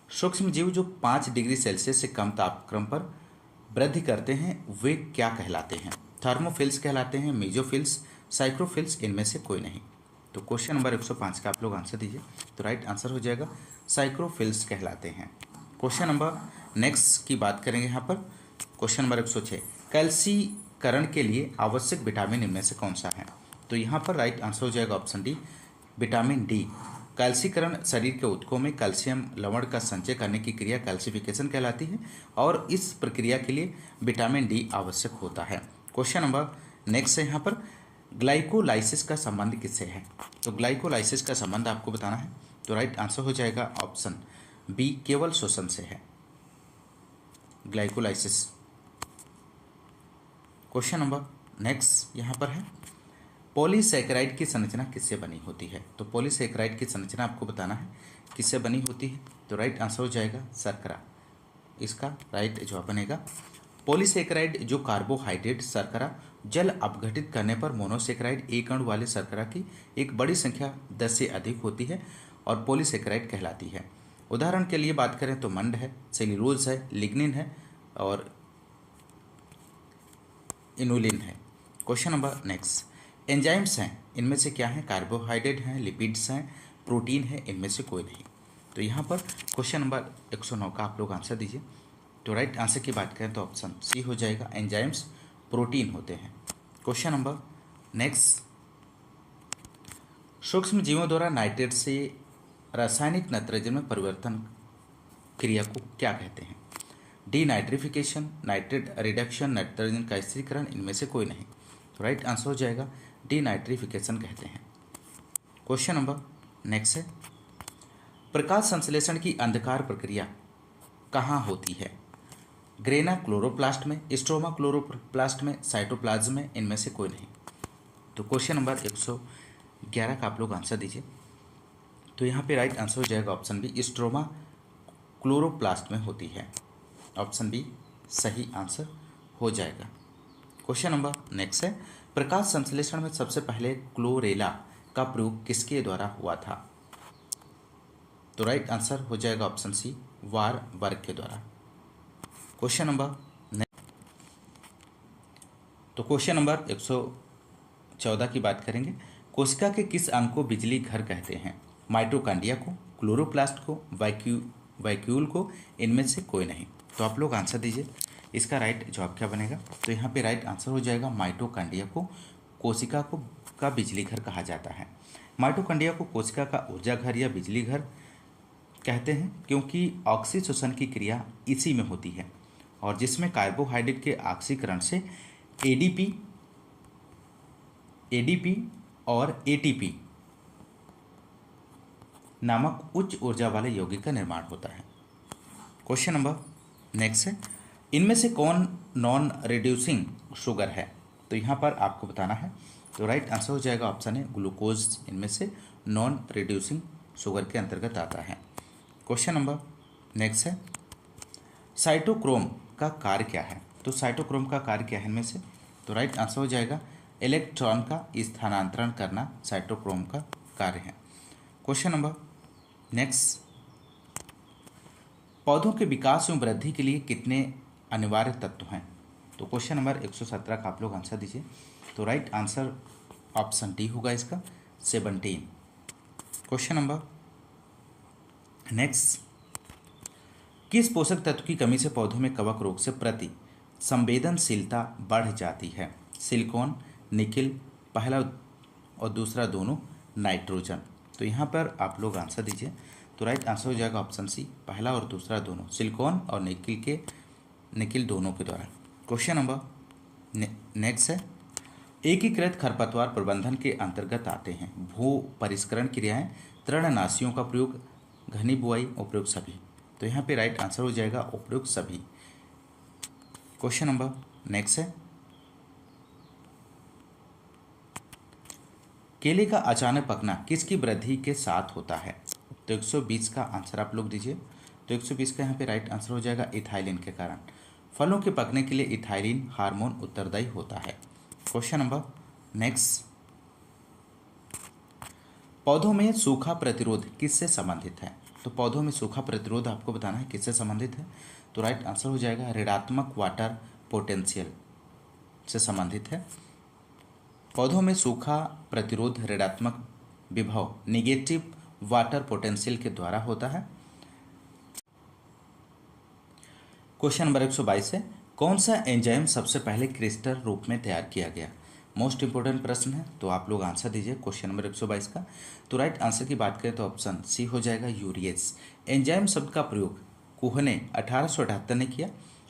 Speaker 1: सूक्ष्म जीव जो 5 डिग्री सेल्सियस से कम तापक्रम पर वृद्धि करते हैं वे क्या कहलाते हैं? थर्मोफिल्स कहलाते हैं, मेजोफिल्स, साइक्रोफिल्स, इनमें से कोई नहीं। तो क्वेश्चन नंबर 105 का आप लोग आंसर दीजिए। तो राइट आंसर हो जाएगा साइक्रोफिल्स कहलाते हैं। क्वेश्चन नंबर नेक्स्ट की बात करेंगे यहाँ पर। क्वेश्चन नंबर 106, कैल्सीकरण के लिए आवश्यक विटामिन इनमें से कौन सा है? तो यहाँ पर राइट आंसर हो जाएगा ऑप्शन डी, विटामिन डी। कैल्सीकरण शरीर के ऊतकों में कैल्शियम लवण का संचय करने की क्रिया कैल्सिफिकेशन कहलाती है और इस प्रक्रिया के लिए विटामिन डी आवश्यक होता है। क्वेश्चन नंबर नेक्स्ट है यहाँ पर, ग्लाइकोलाइसिस का संबंध किससे है? तो ग्लाइकोलाइसिस का संबंध आपको बताना है। तो राइट आंसर हो जाएगा ऑप्शन बी, केवल श्वसन से है ग्लाइकोलाइसिस। क्वेश्चन नंबर नेक्स्ट यहाँ पर है, पॉलीसैकेराइड की संरचना किससे बनी होती है? तो पॉलीसैकेराइड की संरचना आपको बताना है किससे बनी होती है। तो राइट आंसर हो जाएगा शर्करा, इसका राइट जवाब बनेगा। पॉलीसैकेराइड जो कार्बोहाइड्रेट शर्करा जल अपघटित करने पर मोनोसैकेराइड एक अणु वाले शर्करा की एक बड़ी संख्या 10 से अधिक होती है और पॉलीसैकेराइड कहलाती है। उदाहरण के लिए बात करें तो मंड है, सेल्यूलोज है, लिग्निन है और इनुलिन है। क्वेश्चन नंबर नेक्स्ट, एंजाइम्स हैं इनमें से क्या हैं? कार्बोहाइड्रेट हैं, लिपिड्स हैं, प्रोटीन है, इनमें से कोई नहीं। तो यहाँ पर क्वेश्चन नंबर 109 का आप लोग आंसर दीजिए। तो राइट आंसर की बात करें तो ऑप्शन सी हो जाएगा, एंजाइम्स प्रोटीन होते हैं। क्वेश्चन नंबर नेक्स्ट, सूक्ष्म जीवों द्वारा नाइट्रेट से रासायनिक नाइट्रोजन में परिवर्तन क्रिया को क्या कहते हैं? D nitrification, nitrate reduction, nitrogen का स्थिरीकरण, इनमें से कोई नहीं। तो राइट आंसर हो जाएगा डी नाइट्रिफिकेशन कहते हैं। क्वेश्चन नंबर नेक्स्ट है, प्रकाश संश्लेषण की अंधकार प्रक्रिया कहाँ होती है? ग्रेना क्लोरोप्लास्ट में, स्ट्रोमा क्लोरोप्लास्ट में, साइटोप्लाज्म में, इनमें से कोई नहीं। तो क्वेश्चन नंबर 111 का आप लोग आंसर दीजिए। तो यहाँ पे राइट आंसर हो जाएगा ऑप्शन बी, स्ट्रोमा क्लोरोप्लास्ट में होती है। ऑप्शन बी सही आंसर हो जाएगा। क्वेश्चन नंबर नेक्स्ट है, प्रकाश संश्लेषण में सबसे पहले क्लोरेला का प्रयोग किसके द्वारा हुआ था? तो राइट आंसर हो जाएगा ऑप्शन सी, वारबर्ग के द्वारा। क्वेश्चन नंबर तो क्वेश्चन नंबर 114 की बात करेंगे, कोशिका के किस अंग को बिजली घर कहते हैं? माइटोकांड्रिया को, क्लोरोप्लास्ट को, वैक्यूल को, इनमें से कोई नहीं। तो आप लोग आंसर दीजिए, इसका राइट जवाब क्या बनेगा? तो यहाँ पे राइट आंसर हो जाएगा, माइटोकांड्रिया को कोशिका को का बिजली घर कहा जाता है। माइटोकांड्रिया को कोशिका का ऊर्जा घर या बिजली घर कहते हैं क्योंकि ऑक्सीशोषण की क्रिया इसी में होती है और जिसमें कार्बोहाइड्रेट के ऑक्सीकरण से एडीपी और एटीपी नामक उच्च ऊर्जा वाले यौगिक का निर्माण होता है। क्वेश्चन नंबर नेक्स्ट है, इनमें से कौन नॉन रिड्यूसिंग शुगर है? तो यहाँ पर आपको बताना है तो राइट आंसर हो जाएगा ऑप्शन है ग्लूकोज, इनमें से नॉन रिड्यूसिंग शुगर के अंतर्गत आता है। क्वेश्चन नंबर नेक्स्ट है, साइटोक्रोम का कार्य क्या है? तो साइटोक्रोम का कार्य क्या है इनमें से? तो राइट आंसर हो जाएगा इलेक्ट्रॉन का स्थानांतरण करना साइटोक्रोम का कार्य है। क्वेश्चन नंबर नेक्स्ट, पौधों के विकास एवं वृद्धि के लिए कितने अनिवार्य तत्व हैं? तो क्वेश्चन नंबर 117 का आप लोग आंसर दीजिए। तो राइट आंसर ऑप्शन डी होगा इसका 17। क्वेश्चन नंबर नेक्स्ट, किस पोषक तत्व की कमी से पौधों में कवक रोग से प्रति संवेदनशीलता बढ़ जाती है? सिलिकॉन, निकिल, पहला और दूसरा दोनों, नाइट्रोजन। तो यहाँ पर आप लोग आंसर दीजिए। तो राइट आंसर हो जाएगा ऑप्शन सी, पहला और दूसरा दोनों, सिलिकॉन और निकिल दोनों के द्वारा। क्वेश्चन नंबर नेक्स्ट है, एकीकृत खरपतवार प्रबंधन के अंतर्गत आते हैं भू परिष्करण क्रियाएं, तृणनाशियों का प्रयोग, घनी बुआई, उपयोग सभी। तो यहाँ पे राइट आंसर हो जाएगा उपयोग सभी। क्वेश्चन नंबर नेक्स्ट है, केले का अचानक पकना किसकी वृद्धि के साथ होता है? तो 120 का आंसर आप लोग दीजिए। तो 120 का यहाँ पे राइट आंसर हो जाएगा इथाइलिन के कारण। फलों के पकने के लिए इथाइलिन हार्मोन उत्तरदायी होता है। क्वेश्चन नंबर नेक्स्ट, पौधों में सूखा प्रतिरोध किससे संबंधित है? तो पौधों में सूखा प्रतिरोध आपको बताना है किससे संबंधित है। तो राइट आंसर हो जाएगा ऋणात्मक वाटर पोटेंशियल से संबंधित है। पौधों में सूखा प्रतिरोध ऋणात्मक विभव निगेटिव वाटर पोटेंशियल के द्वारा होता है। क्वेश्चन नंबर 122 है, कौन सा एंजाइम सबसे पहले क्रिस्टल रूप में तैयार किया गया? मोस्ट इंपोर्टेंट प्रश्न है, तो आप लोग आंसर दीजिए क्वेश्चन नंबर 122 का। तो राइट आंसर की बात करें तो ऑप्शन सी हो जाएगा यूरिएज। एंजाइम शब्द का प्रयोग कुह ने 1878 ने किया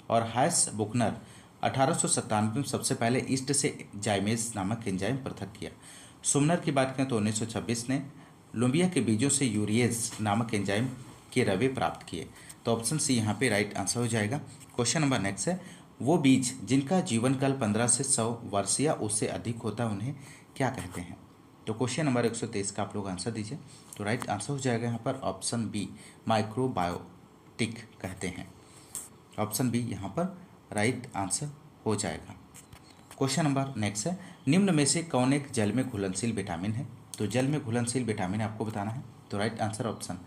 Speaker 1: और हाइस बुकनर 1897 में सबसे पहले ईस्ट से जाइमेज नामक एंजाइम पृथक किया। सुमनर की बात करें तो 1926 ने लुम्बिया के बीजों से यूरिएज नामक एंजाइम के रवे प्राप्त किए। तो ऑप्शन सी यहाँ पे राइट आंसर हो जाएगा। क्वेश्चन नंबर नेक्स्ट है, वो बीज जिनका जीवन काल 15 से 100 वर्ष या उससे अधिक होता है उन्हें क्या कहते हैं? तो क्वेश्चन नंबर 123 का आप लोग आंसर दीजिए। तो राइट आंसर हो जाएगा यहाँ पर ऑप्शन बी, माइक्रोबायोटिक कहते हैं। ऑप्शन बी यहाँ पर राइट आंसर हो जाएगा। क्वेश्चन नंबर नेक्स्ट है, निम्न में से कौन एक जल में घुलनशील विटामिन है? तो जल में घुलनशील विटामिन आपको बताना है। तो राइट आंसर ऑप्शन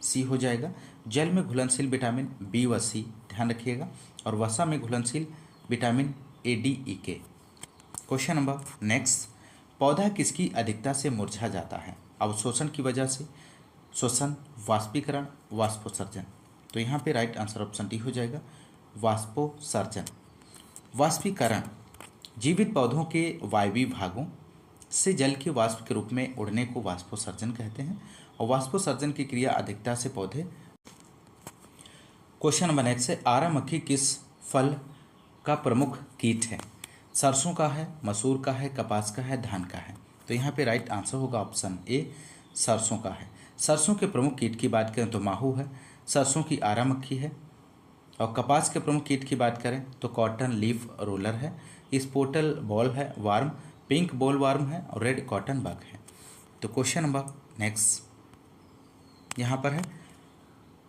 Speaker 1: सी हो जाएगा। जल में घुलनशील विटामिन बी व सी, ध्यान रखिएगा, और वसा में घुलनशील विटामिन ए, डी, ई के। क्वेश्चन नंबर नेक्स्ट, पौधा किसकी अधिकता से मुरझा जाता है? अवशोषण की वजह से, श्वसन, वाष्पीकरण, वाष्पोत्सर्जन। तो यहाँ पे राइट आंसर ऑप्शन डी हो जाएगा, वाष्पोत्सर्जन। वाष्पीकरण जीवित पौधों के वायवीय भागों से जल के वाष्प के रूप में उड़ने को वाष्पोत्सर्जन कहते हैं, और वाष्पोत्सर्जन की क्रिया अधिकता से पौधे। क्वेश्चन नंबर नेक्स्ट है, आरा मक्खी किस फल का प्रमुख कीट है? सरसों का है, मसूर का है, कपास का है, धान का है। तो यहाँ पे राइट आंसर होगा ऑप्शन ए, सरसों का है। सरसों के प्रमुख कीट की बात करें तो माहू है, सरसों की आरा मक्खी है, और कपास के प्रमुख कीट की बात करें तो कॉटन लीफ रोलर है, स्पोटल बॉल है वार्म, पिंक बॉल वार्म है, और रेड कॉटन बग है। तो क्वेश्चन नंबर नेक्स्ट यहाँ पर है,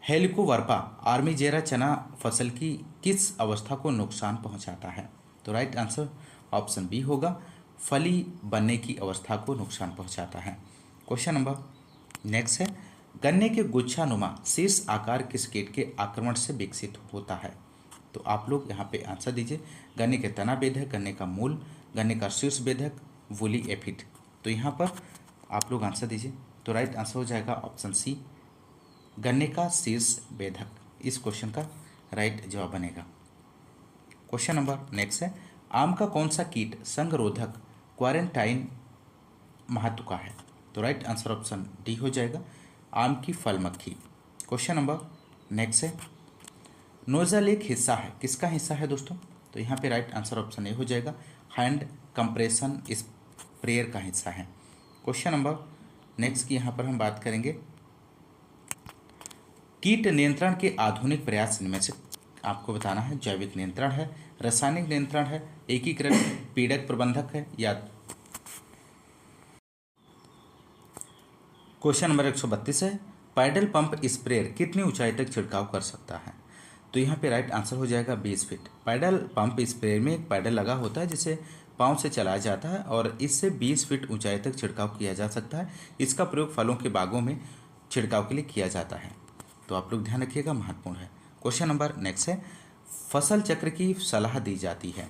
Speaker 1: हेलिकोवर्पा आर्मीजेरा चना फसल की किस अवस्था को नुकसान पहुंचाता है? तो राइट आंसर ऑप्शन बी होगा, फली बनने की अवस्था को नुकसान पहुंचाता है। क्वेश्चन नंबर नेक्स्ट है, गन्ने के गुच्छानुमा शीर्ष आकार किस कीट के आक्रमण से विकसित होता है? तो आप लोग यहाँ पे आंसर दीजिए। गन्ने के तना बेधक, गन्ने का मूल, गन्ने का शीर्ष बेधक, वूली एफिड। तो यहाँ पर आप लोग आंसर दीजिए। तो राइट आंसर हो जाएगा ऑप्शन सी, गन्ने का शीर्ष बेधक। इस क्वेश्चन का राइट जवाब बनेगा। क्वेश्चन नंबर नेक्स्ट है, आम का कौन सा कीट संगरोधक क्वारंटाइन महत्व का है? तो राइट आंसर ऑप्शन डी हो जाएगा, आम की फल मक्खी। क्वेश्चन नंबर नेक्स्ट है, नोजल एक हिस्सा है, किसका हिस्सा है दोस्तों? तो यहाँ पे राइट आंसर ऑप्शन ए हो जाएगा, हैंड कंप्रेशन स्प्रेयर का हिस्सा है। क्वेश्चन नंबर नेक्स्ट की यहाँ पर हम बात करेंगे, कीट नियंत्रण के आधुनिक प्रयास इनमें से आपको बताना है। जैविक नियंत्रण है, रासायनिक नियंत्रण है, एकीकृत पीड़क प्रबंधक है, या क्वेश्चन नंबर 132 है, पैडल पंप स्प्रेयर कितनी ऊंचाई तक छिड़काव कर सकता है? तो यहाँ पे राइट आंसर हो जाएगा 20 फीट। पैडल पंप स्प्रेयर में एक पैडल लगा होता है जिसे पाँव से चलाया जाता है और इससे 20 फीट ऊंचाई तक छिड़काव किया जा सकता है। इसका प्रयोग फलों के बागों में छिड़काव के लिए किया जाता है। तो आप लोग ध्यान रखिएगा, महत्वपूर्ण है। क्वेश्चन नंबर नेक्स्ट है, फसल चक्र की सलाह दी जाती है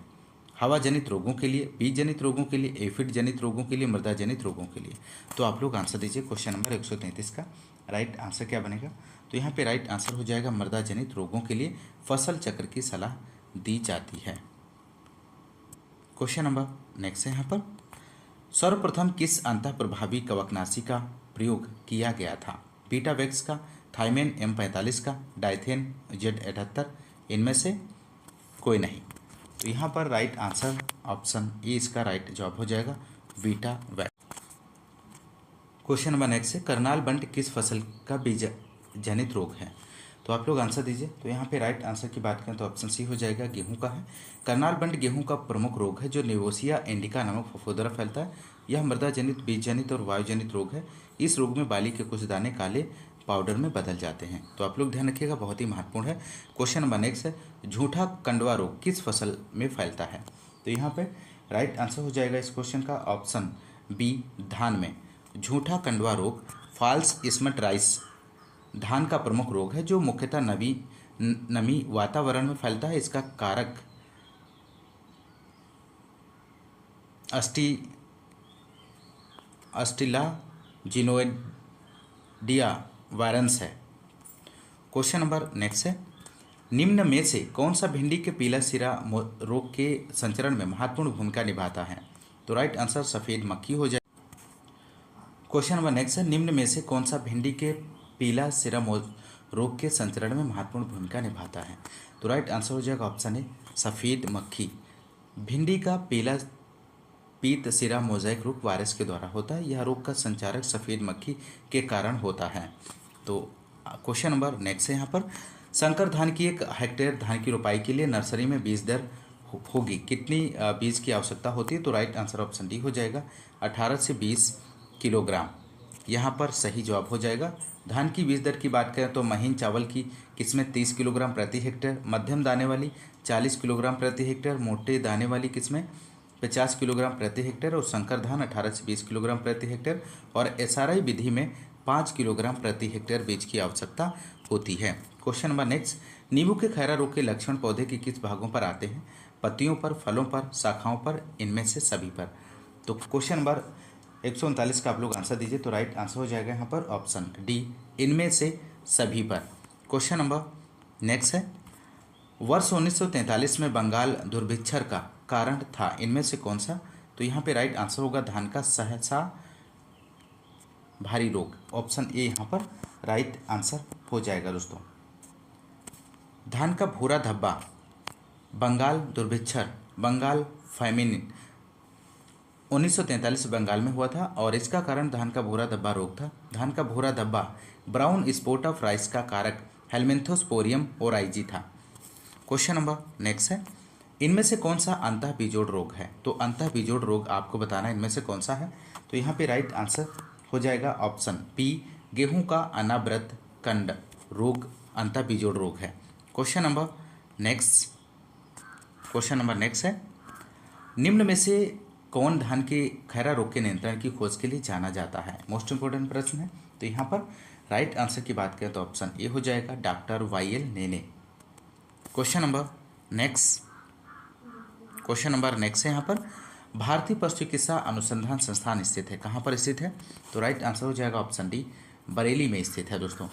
Speaker 1: हवा जनित रोगों के लिए, बीज जनित रोगों के लिए, एफिड जनित रोगों के लिए, मृदा जनित रोगों के लिए। तो आप लोग आंसर दीजिए। क्वेश्चन नंबर 133 का राइट आंसर क्या बनेगा? तो यहाँ पे राइट आंसर हो जाएगा मृदा जनित रोगों के लिए फसल चक्र की सलाह दी जाती है। क्वेश्चन नंबर नेक्स्ट है यहाँ पर, सर्वप्रथम किस अंतः प्रभावी कवकनाशी का प्रयोग किया गया था? बीटावैक्स का, थाइमेन M45 का, डाइथेन Z78, इनमें से कोई नहीं। तो यहाँ पर राइट आंसर ऑप्शन ए इसका राइट जवाब हो जाएगा, बीटावैक्स। क्वेश्चन नंबर नेक्स्ट है, करनाल बंट किस फसल का बीज जनित रोग है? तो आप लोग आंसर दीजिए। तो यहाँ पे राइट आंसर की बात करें तो ऑप्शन सी हो जाएगा, गेहूं का है। करनाल बंट गेहूं का प्रमुख रोग है जो निवोसिया इंडिका नामक फफूंदी फैलता है। यह मृदा जनित, बीज जनित और वायु जनित रोग है। इस रोग में बाली के कुछ दाने काले पाउडर में बदल जाते हैं। तो आप लोग ध्यान रखिएगा, बहुत ही महत्वपूर्ण है। क्वेश्चन नंबर नेक्स्ट है, झूठा कंडवा रोग किस फसल में फैलता है? तो यहाँ पे राइट आंसर हो जाएगा इस क्वेश्चन का ऑप्शन बी, धान में। झूठा कंडवा रोग फॉल्स स्मट राइस धान का प्रमुख रोग है जो मुख्यतः नमी वातावरण में फैलता है। इसका कारक अस्टिलाजिनोइडिया वायरस है। क्वेश्चन नंबर नेक्स्ट है, निम्न में से कौन सा भिंडी के पीला सिरा रोग के संचरण में महत्वपूर्ण भूमिका निभाता है? तो राइट आंसर सफ़ेद मक्खी हो जाए। क्वेश्चन नंबर नेक्स्ट है, निम्न में से कौन सा भिंडी के पीला सिरा रोग के संचरण में महत्वपूर्ण भूमिका निभाता है? तो राइट आंसर हो जाएगा ऑप्शन ए, सफ़ेद मक्खी। भिंडी का पीत सिरा मोज़ेक रोग वायरस के द्वारा होता है। यह रोग का संचारक सफ़ेद मक्खी के कारण होता है। तो क्वेश्चन नंबर नेक्स्ट है यहाँ पर, संकर धान की 1 हेक्टेयर धान की रोपाई के लिए नर्सरी में बीज दर होगी कितनी बीज की आवश्यकता होती है? तो राइट आंसर ऑप्शन डी हो जाएगा, 18 से 20 किलोग्राम यहाँ पर सही जवाब हो जाएगा। धान की बीज दर की बात करें तो महीन चावल की किस्में 30 किलोग्राम प्रति हेक्टेयर, मध्यम दाने वाली 40 किलोग्राम प्रति हेक्टेयर, मोटे दाने वाली किस्में 50 किलोग्राम प्रति हेक्टेयर और संकर धान 18 से 20 किलोग्राम प्रति हेक्टेयर और SRI विधि में 5 किलोग्राम प्रति हेक्टेयर बीज की आवश्यकता होती है। क्वेश्चन नंबर नेक्स्ट, नींबू के खैरा रोग के लक्षण पौधे के किस भागों पर आते हैं? पत्तियों पर, फलों पर, शाखाओं पर, इनमें से सभी पर। तो क्वेश्चन नंबर 139 का आप लोग आंसर दीजिए। तो राइट आंसर हो जाएगा यहाँ पर ऑप्शन डी, इनमें से सभी पर। क्वेश्चन नंबर नेक्स्ट है, वर्ष 1943 में बंगाल दुर्भिक्षण का कारण था, इनमें से कौन सा? तो यहाँ पे राइट आंसर होगा धान का सहसा भारी रोग, ऑप्शन ए यहाँ पर राइट आंसर हो जाएगा दोस्तों। धान का भूरा धब्बा, बंगाल दुर्भिक्षण, बंगाल फैमिन 1943 बंगाल में हुआ था और इसका कारण धान का भूरा धब्बा रोग था। धान का भूरा धब्बा ब्राउन स्पॉट ऑफ राइस का कारक हेलमिंथोस्पोरियम ओराइजी था। क्वेश्चन नंबर नेक्स्ट है, इनमें से कौन सा अंतः बीजोड़ रोग है? तो अंतः बीजोड़ रोग आपको बताना है इनमें से कौन सा है। तो यहाँ पे राइट आंसर हो जाएगा ऑप्शन बी, गेहूं का अनावृत कंड रोग अंतः बीजोड़ रोग है। क्वेश्चन नंबर नेक्स्ट है, निम्न में से कौन धान के खैरा रोग के नियंत्रण की खोज के लिए जाना जाता है? मोस्ट इंपोर्टेंट प्रश्न है। तो यहाँ पर राइट आंसर की बात करें तो ऑप्शन ए हो जाएगा, डॉक्टर YL नेने। क्वेश्चन नंबर नेक्स्ट है यहाँ पर, भारतीय पशु चिकित्सा अनुसंधान संस्थान स्थित है, कहाँ पर स्थित है? तो राइट आंसर हो जाएगा ऑप्शन डी, बरेली में स्थित है दोस्तों।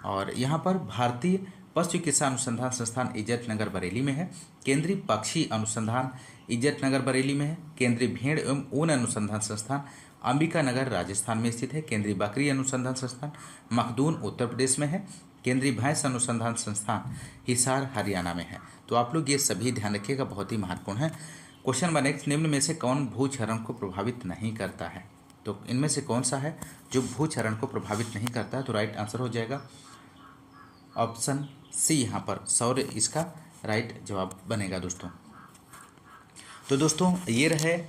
Speaker 1: और यहाँ पर भारतीय पशु चिकित्सा अनुसंधान संस्थान इज्जतनगर बरेली में है। केंद्रीय पक्षी अनुसंधान इज्जतनगर बरेली में है। केंद्रीय भेड़ एवं ऊन अनुसंधान संस्थान अंबिका नगर राजस्थान में स्थित है। केंद्रीय बकरी अनुसंधान संस्थान मखदून उत्तर प्रदेश में है। केंद्रीय भैंस अनुसंधान संस्थान हिसार हरियाणा में है। तो आप लोग ये सभी ध्यान रखिएगा, बहुत ही महत्वपूर्ण है। क्वेश्चन नंबर नेक्स्ट, निम्न में से कौन भूक्षरण को प्रभावित नहीं करता है? तो इनमें से कौन सा है जो भूक्षरण को प्रभावित नहीं करता है? तो राइट आंसर हो जाएगा ऑप्शन सी, यहाँ पर सौर इसका राइट जवाब बनेगा दोस्तों। तो दोस्तों ये रहे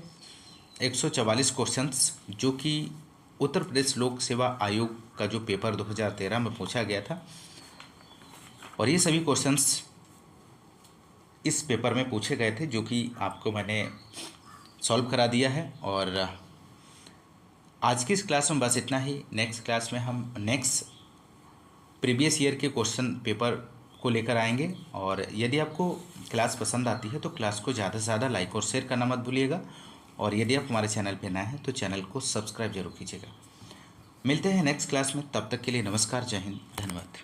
Speaker 1: 144 क्वेश्चंस जो कि उत्तर प्रदेश लोक सेवा आयोग का जो पेपर 2013 में पूछा गया था, और ये सभी क्वेश्चंस इस पेपर में पूछे गए थे, जो कि आपको मैंने सॉल्व करा दिया है। और आज की इस क्लास में बस इतना ही। नेक्स्ट क्लास में हम नेक्स्ट प्रीवियस ईयर के क्वेश्चन पेपर को लेकर आएंगे। और यदि आपको क्लास पसंद आती है तो क्लास को ज़्यादा से ज़्यादा लाइक और शेयर करना मत भूलिएगा। और यदि आप हमारे चैनल पर नए हैं तो चैनल को सब्सक्राइब जरूर कीजिएगा। मिलते हैं नेक्स्ट क्लास में, तब तक के लिए नमस्कार, जय हिंद, धन्यवाद।